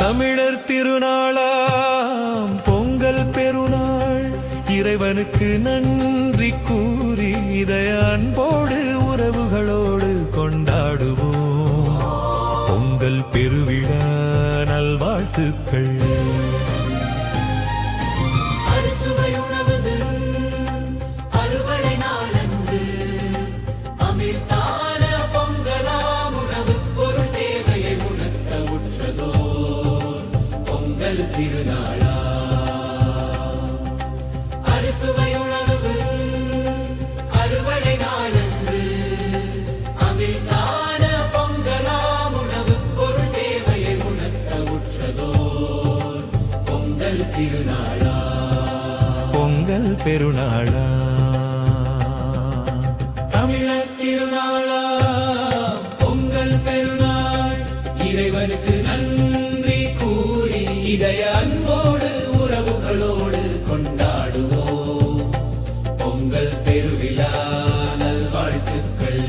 தமிழர் திருநாளாம் பொங்கல் பெருநாள், இறைவனுக்கு நன்றி கூறி இதய அன்போடு உறவுகளோடு கொண்டாடுவோம். பொங்கல் பெருவிழா நல்வாழ்த்துக்கள். திருநாளா அறுசுவை உணவு அறுவடை நாளன்று அமிழ்தான பொங்கலாம் உணவு பொருள் தேவையை உணர்த்த உற்றதோர் பொங்கல் திருநாளா பொங்கல் பெருநாளா தமிழர் திருநாளா பொங்கல் பெருநாள், இறைவனுக்கு நன்றி கூறி இதய அன்போடு உறவுகளோடு கொண்டாடுவோம். பொங்கல் பெருவிழா நல்வாழ்த்துக்கள்.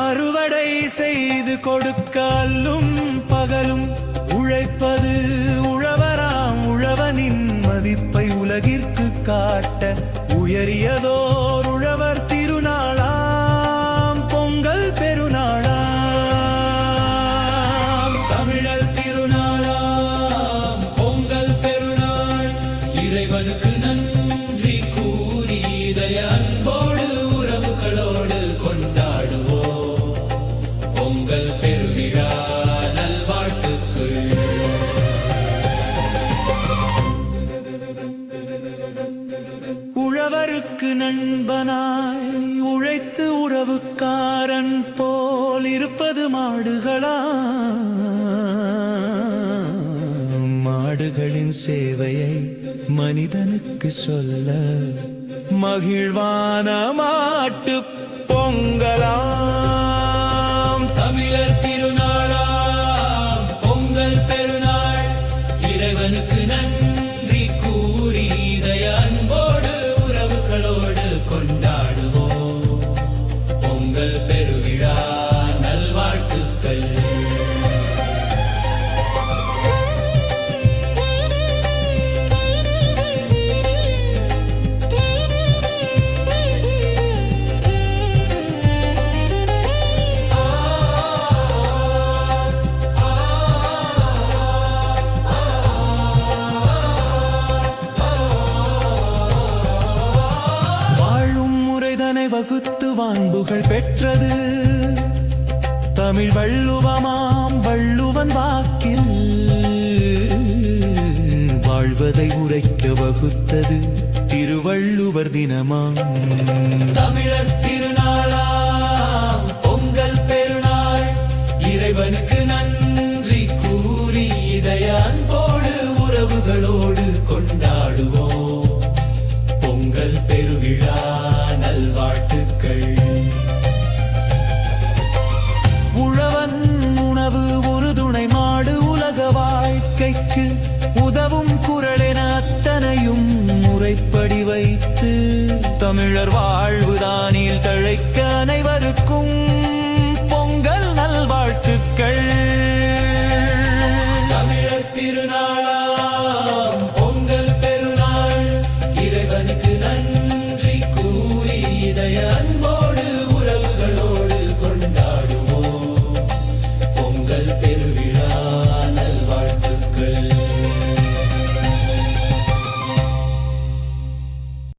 அறுவடை செய்து கொடுக்காலும் பகலும் உழைப்பது உழவராம். உழவனின் மதிப்பை உலகிற்கு காட்ட உயரியதோர் உழவர் திருநாளாம் பொங்கல் பெருநாளாம். தமிழர் திருநாளாம் பொங்கல் பெருநாள், இறைவனுக்கு நன்றி கூறி இதய அன்போடு உறவுகளோடு கொண்டாடுவோம். பொங்கல் பெருவிழா நல்வாழ்த்துக்கள். உழவருக்கு நண்பனாய் உழைத்து உறவுக்காரன் போல் இருப்பது மாடுகளா. மாடுகளின் சேவையை மனிதனுக்கு சொல்ல மகிழ்வான மாட்டு பொங்கலாம். தமிழர் திருநாளாம் பொங்கல் பெருநாள், இறைவனுக்கு நன்றி கூறி இதய அன்போடு உறவுகளோடு கொண்டாடுவோம். பொங்கல் பெருவிழா நல்வாழ்த்துக்கள். வகுத்து வான்புகள் பெற்றது தமிழ் வள்ளுவமாம். வள்ளுவன் வாக்கில் வாழ்வதை உரைக்க வகுத்தது திருவள்ளுவர் தினமாம். தமிழர் திருநாளாம் பொங்கல் பெருநாள், இறைவனுக்கு நன்றி கூறி இதய அன்போடு உறவுகளோடு கொண்டாடுவோம். பொங்கல் பெருவிழா நல்வாழ்த்துக்கள். உழவன் உணவு ஒரு துணை மாடு உலக வாழ்க்கைக்கு உதவும் குரல் என அத்தனையும் முறைப்படி வைத்து தமிழர்